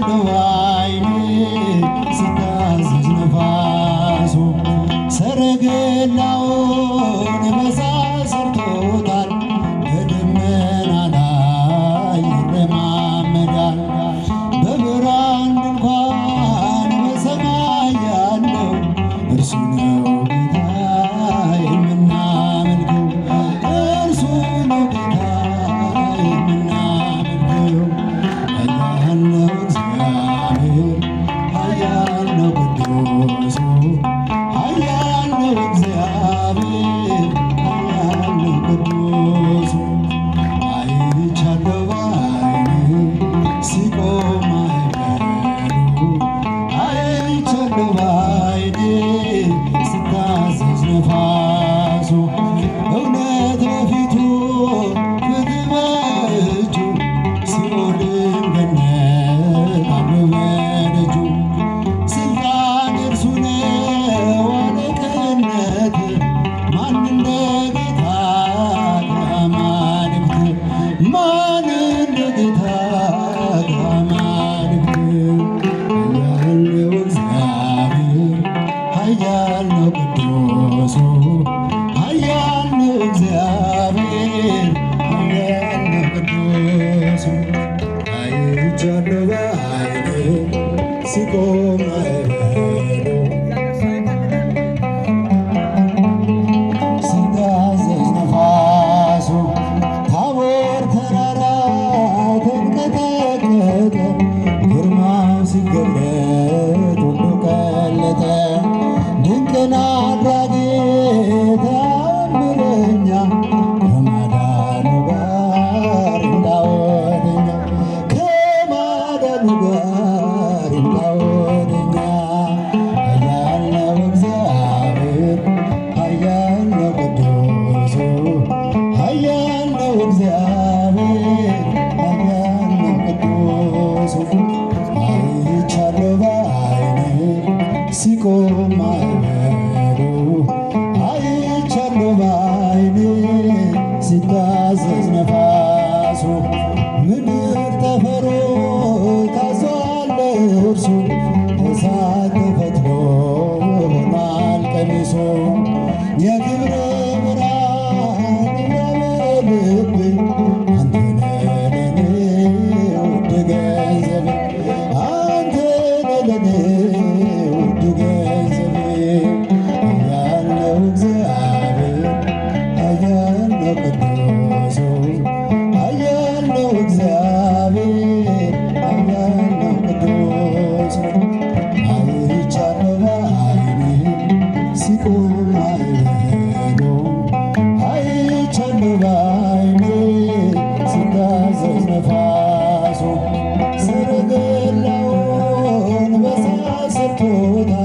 አይቻለሁ በዓይኔ ሲታዘዝ ነፋሱ ሰረገላውን በእሳት ሰርቶታል በደመና ላይ ይረማመዳል በብርሃን ድንኳን በሰማይ ያለው እርሱ ነው ጌታ የምናመልከው እርሱ ነው ጌታ የምናመልከው ኃያል ነው እግዚአብሔር ኃያል ነው ቅዱሱ ኃያል ነው እግዚአብሔር ኃያል ነው ቅዱሱ አይቻለሁ በዓይኔ ሲቆም ማዕበሉ አይቻለሁ በዓይኔ ሲታዘዝ ነፋሱ እውነት በፊቱ ፍትሕ በእጁ ሲኦልም ገነት አሉ በደጁ ስልጣን የእርሱ ነው አለቅነት ማን እንደ ጌታ ከአማልክት ማን እንደ ጌታ ከአማልክት ኃያል ነው እግዚአብሔር ኃያል ነው ቅዱሱ ኃያል ነው እግዚአብሔር ኃያል ነው ቅዱሱ አይቻለሁ በዓይኔ ሲቆም ማዕበሉ ሲታዘዝ ነፋሱ ታቦር ተራራ ተንቀጠቀጠ ግርማው ሲገለጥ ሁሉ ቀለጠ ድንቅን አድራጊ ተአምረኛ ከማዳኑ ጋር ይምጣ ወደኛ ከማዳኑ ጋር ይምጣ ወደኛ ኃያል ነው እግዚአብሔር ኃያል ነው ቅዱሱ ኃያል ነው እግዚአብሔር ኃያል ነው ቅዱሱ አይቻለሁ በዓይኔ ሲቆም ማዕበሉ አይቻለሁ በዓይኔ ሲታዘዝ ነፋሱ ምድር ጠፈሩ ታዟል እርሱ እሳት ተፈትሎ ሆኗል ቀሚሱ የክብር ብርሃን በልቤ አንተ ነህ ለኔ ውድ ገንዘቤ አንተ ነህ ለኔ ውድ ገንዘቤ ኃያል ነው እግዚአብሔር ኃያል ነው ቅዱሱ ኃያል ነው እግዚአብሔር ኃያል ነው ቅዱሱ አይቻለሁ በዓይኔ ሲቆም ማዕበሉ አይቻለሁ በዓይኔ ሲታዘዝ ነፋሱ ሰረገላውን በእሳት ሰርቶታል